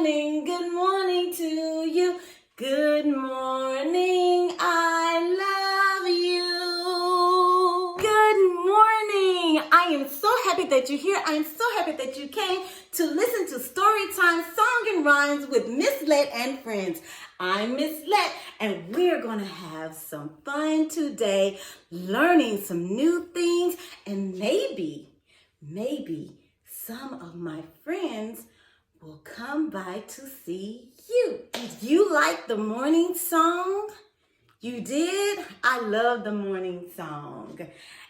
good morning to you. Good morning, I love you. Good morning. I am so happy that you're here. I am so happy that you came to listen to Storytime Song and Rhymes with Ms.Lette and friends. I'm Ms.Lette, and we're going to have some fun today, learning some new things, and maybe some of my friends will come by to see you. Did you like the morning song? You did? I love the morning song.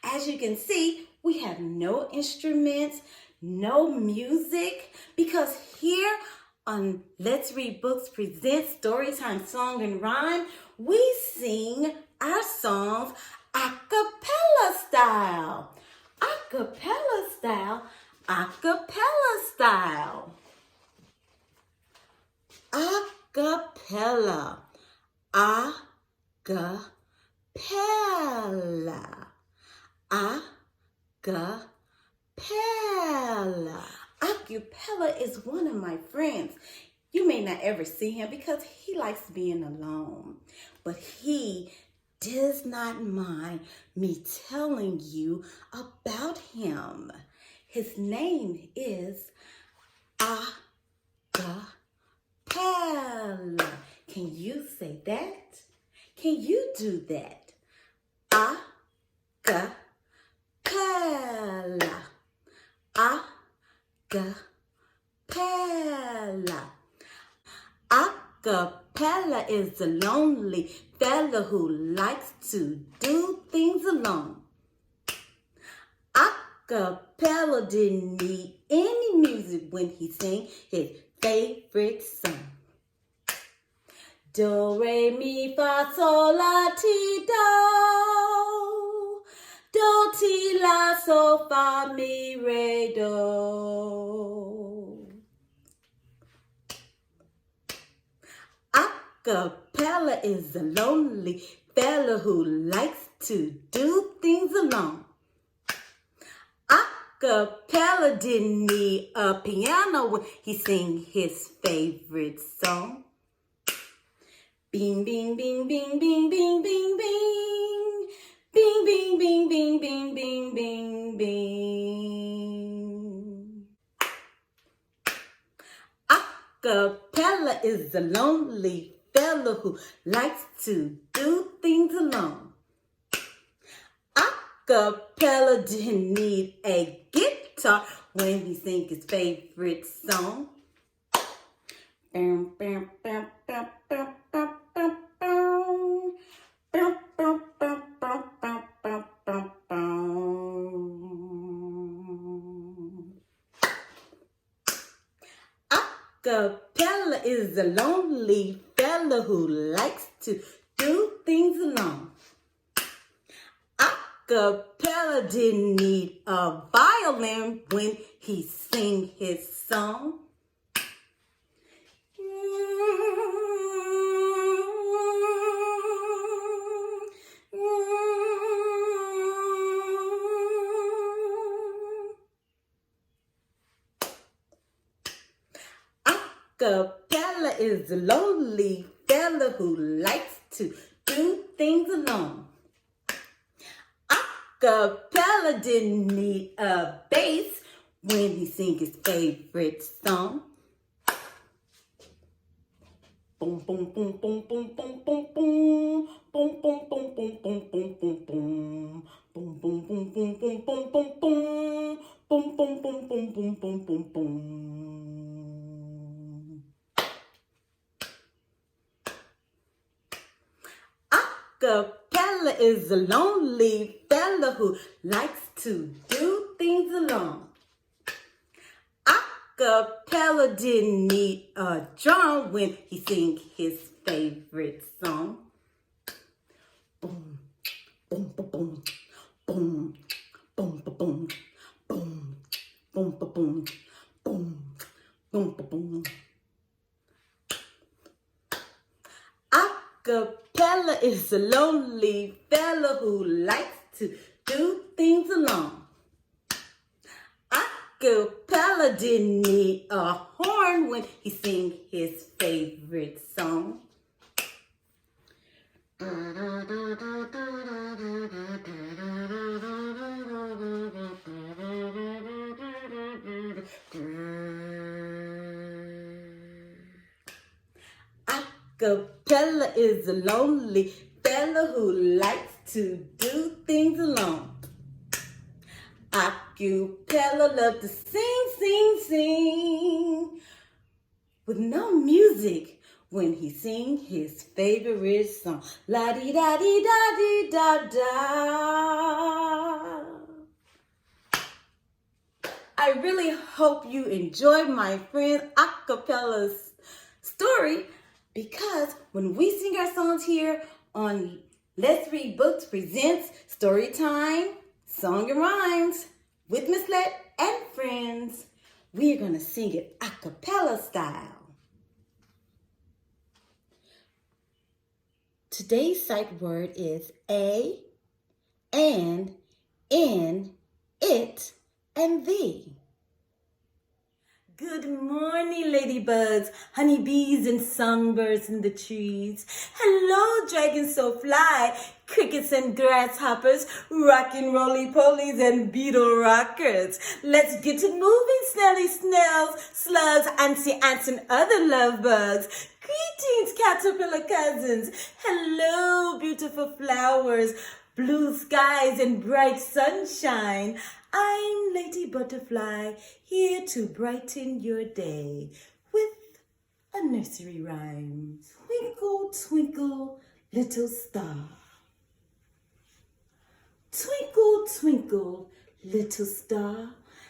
As you can see, we have no instruments, no music, because here on Let's Read Books presents Storytime Song and Rhyme, we sing our songs a cappella style. A cappella style. A cappella style. A cappella. A cappella. A cappella. A cappella is one of my friends. You may not ever see him because he likes being alone, but he does not mind me telling you about him. His name is A Capella. Can you say that? Can you do that? A Capella. A Capella. A cappella is a lonely fella who likes to do things alone. A cappella didn't need any music when he sang his favorite song. Do, re, mi, fa, sol, la, ti, do. Do, ti, la, sol, fa, mi, re, do. A cappella is a lonely fella who likes to do things alone. A cappella didn't need a piano when he sang his favorite song. Bing, bing, bing, bing, bing, bing, bing, bing. Bing, bing, bing, bing, bing, bing, bing, bing. A cappella is a lonely fella who likes to do things alone. A cappella didn't need a guitar when he sang his favorite song. Bam, bam, bam, bam, bam, bam, bam, bam. Bam, bam, bam, bam, bam, bam, bam, bam. A cappella is a lonely fella who likes to do things alone. A cappella didn't need a violin when he sang his song. A cappella is a lonely fella who likes to do things alone. A cappella didn't need a bass when he sang his favorite song. Boom, boom, boom, boom, boom, boom, boom, boom. Boom, boom, boom, boom, boom, boom, boom, boom. Boom, boom, boom, boom, boom, boom, boom, boom. Boom, boom, boom, boom, boom, boom, boom, boom. A cappella is a lonely fella who likes to do things alone. A cappella didn't need a drum when he sang his favorite song. Boom, boom, boom, boom, boom, boom, boom, boom, boom, boom, boom, boom, boom, boom, boom. A cappella is a lonely fella who likes to do things alone. A Capella didn't need a horn when he sang his favorite song. Capella is a lonely fella who likes to do things alone. Capella loves to sing with no music when he sings his favorite song. La-di-da-di-da-di-da-da. I really hope you enjoyed my friend Acapella's story, because when we sing our songs here on Let's Read Books presents Storytime Song and Rhymes with Ms.Lette and friends, we're going to sing it a cappella style. Today's sight word is a, and, in, it, and thee. Good morning, ladybugs, honeybees, and songbirds in the trees. Hello, dragons so fly, crickets and grasshoppers, rockin' roly-polies and beetle rockers. Let's get to moving, snelly snails, slugs, antsy ants, and other love bugs. Greetings, caterpillar cousins. Hello, beautiful flowers, blue skies, and bright sunshine. I'm Lady Butterfly, here to brighten your day with a nursery rhyme. Twinkle, twinkle, little star. Twinkle, twinkle, little star,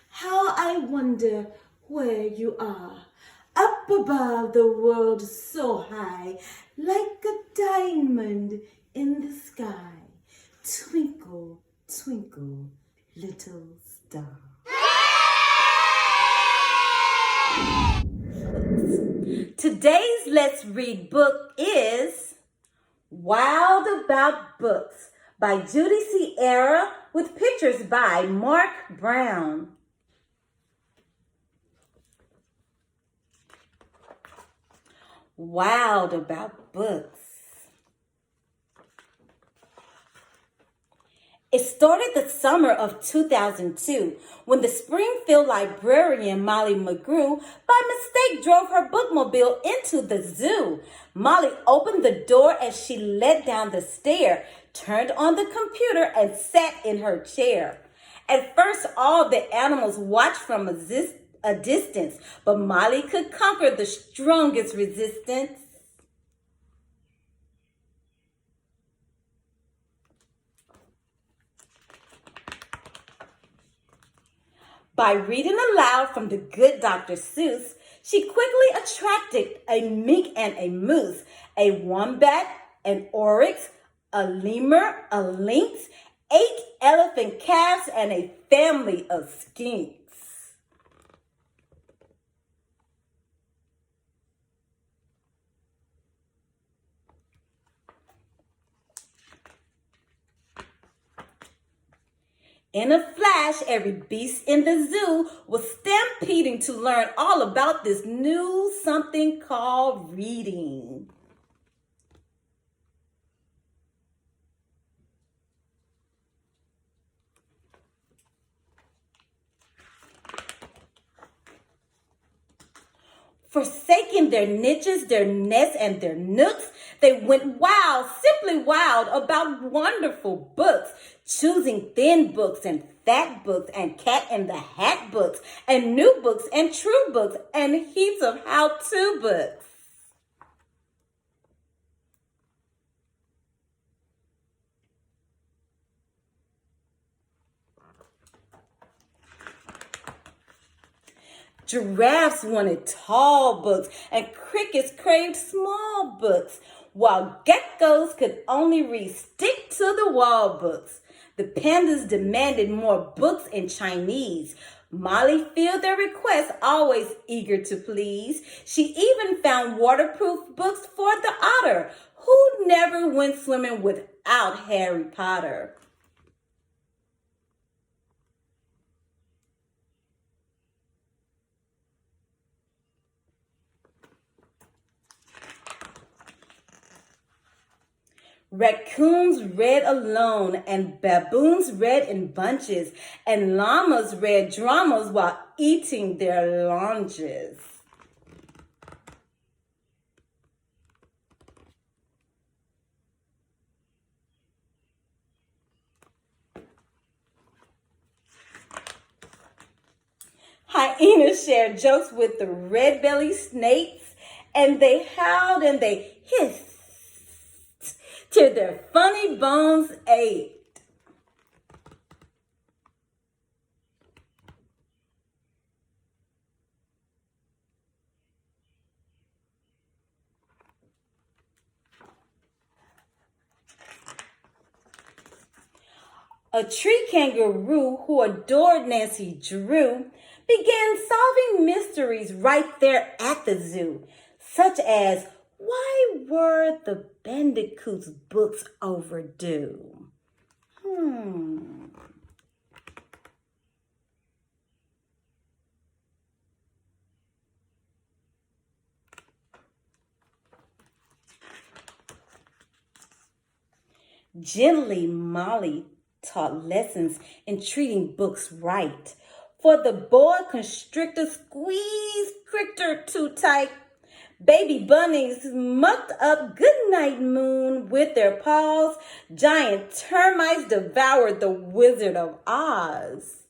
how I wonder where you are. Up above the world so high, like a diamond in the sky. Twinkle, twinkle, little star. Today's Let's Read book is Wild About Books by Judy Sierra with pictures by Mark Brown. Wild About Books. It started the summer of 2002 when the Springfield librarian Molly McGrew by mistake drove her bookmobile into the zoo. Molly opened the door as she led down the stair, turned on the computer, and sat in her chair. At first, all the animals watched from a distance, but Molly could conquer the strongest resistance. By reading aloud from the good Dr. Seuss, she quickly attracted a mink and a moose, a wombat, an oryx, a lemur, a lynx, 8 elephant calves, and a family of skinks. In a flash, every beast in the zoo was stampeding to learn all about this new something called reading. Forsaking their niches, their nests, and their nooks, they went wild, simply wild, about wonderful books, choosing thin books and fat books and Cat in the Hat books and new books and true books and heaps of how-to books. Giraffes wanted tall books, and crickets craved small books, while geckos could only read stick-to-the-wall books. The pandas demanded more books in Chinese. Molly filled their requests, always eager to please. She even found waterproof books for the otter, who never went swimming without Harry Potter. Raccoons read alone, and baboons read in bunches, and llamas read dramas while eating their lunches. Hyenas shared jokes with the red-bellied snakes, and they howled and they hissed till their funny bones ached. A tree kangaroo who adored Nancy Drew began solving mysteries right there at the zoo, such as why were the bandicoots' books overdue? Gently, Molly taught lessons in treating books right. For the boa constrictor squeezed Critter too tight. Baby bunnies mucked up Goodnight Moon with their paws. Giant termites devoured the Wizard of Oz.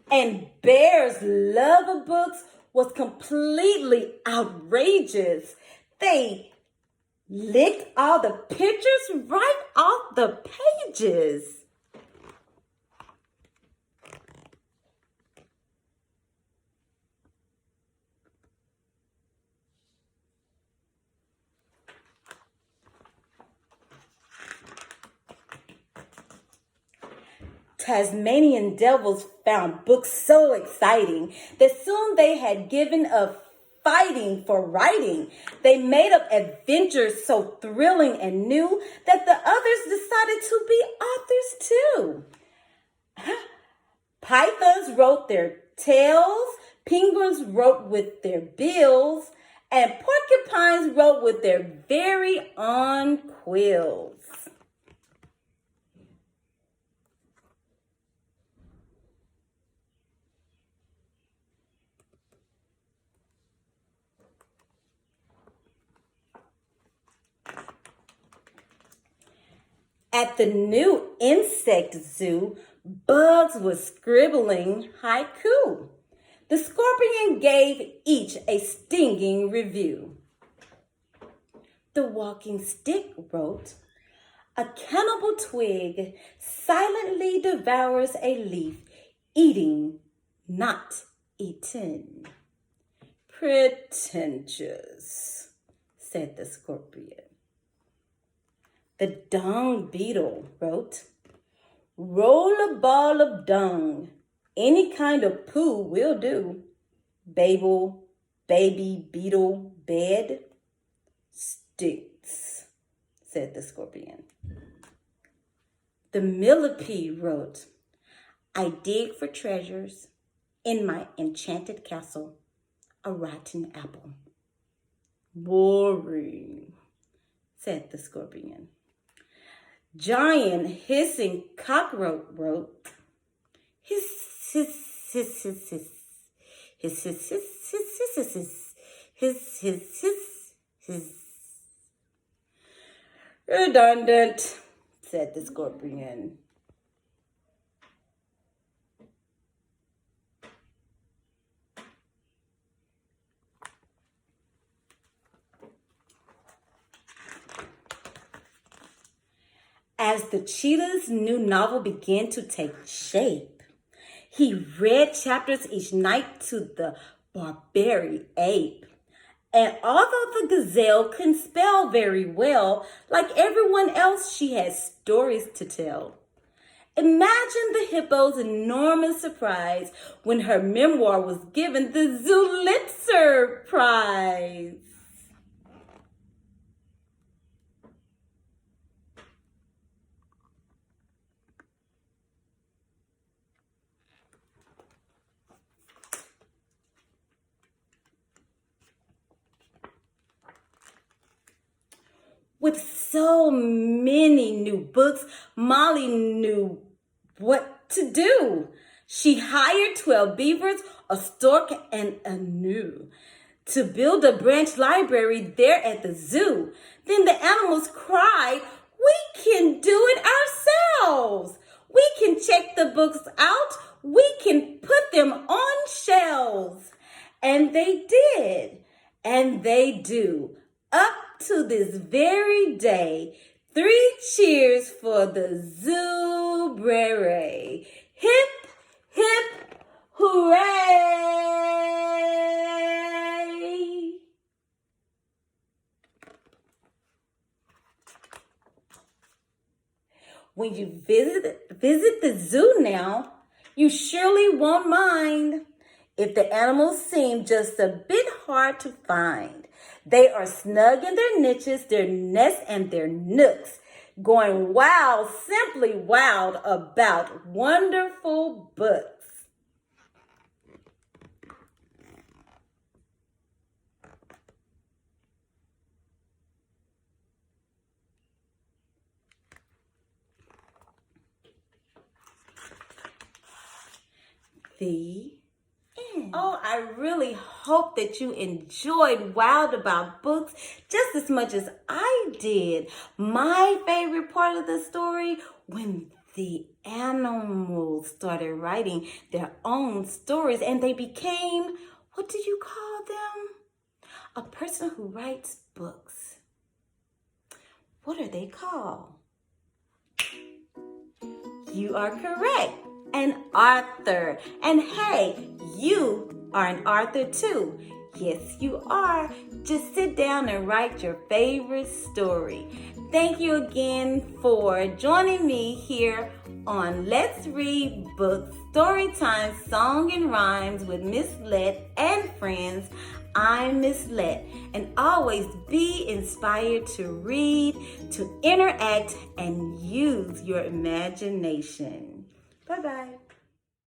And Bear's love of books was completely outrageous. They licked all the pictures right off the pages. Tasmanian devils found books so exciting that soon they had given up fighting for writing. They made up adventures so thrilling and new that the others decided to be authors too. Pythons wrote their tails, penguins wrote with their bills, and porcupines wrote with their very own quills. At the new insect zoo, Bugs was scribbling haiku. The scorpion gave each a stinging review. The walking stick wrote, "A cannibal twig silently devours a leaf, eating, not eaten." "Pretentious," said the scorpion. The dung beetle wrote, "Roll a ball of dung. Any kind of poo will do. Babel, baby, beetle, bed. Stinks," said the scorpion. The millipede wrote, "I dig for treasures in my enchanted castle. A rotten apple." "Boring," said the scorpion. Giant hissing cockroach wrote, "Hiss, hiss, hiss, hiss, hiss. Hiss, hiss, hiss, hiss, hiss, hiss, hiss. Hiss, hiss, hiss, hiss." "Redundant," said the scorpion. As the cheetah's new novel began to take shape, he read chapters each night to the barbarian ape. And although the gazelle couldn't spell very well, like everyone else, she had stories to tell. Imagine the hippo's enormous surprise when her memoir was given the Pulitzer Prize. With so many new books, Molly knew what to do. She hired 12 beavers, a stork, and a gnu to build a branch library there at the zoo. Then the animals cried, "We can do it ourselves! We can check the books out. We can put them on shelves." And they did, and they do. Up to this very day, 3 cheers for the Zoobrary. Hip, hip, hooray! When you visit the zoo now, you surely won't mind if the animals seem just a bit hard to find. They are snug in their niches, their nests, and their nooks, going wild, simply wild about wonderful books. The end. Oh, I really hope that you enjoyed Wild About Books just as much as I did. My favorite part of the story, when the animals started writing their own stories and they became, what do you call them? A person who writes books. What are they called? You are correct. An author. And hey, you are an author too. Yes, you are. Just sit down and write your favorite story. Thank you again for joining me here on Let's Read Books, Storytime, Song and Rhymes with Ms.Lette and friends. I'm Ms.Lette, and always be inspired to read, to interact, and use your imagination. Bye-bye.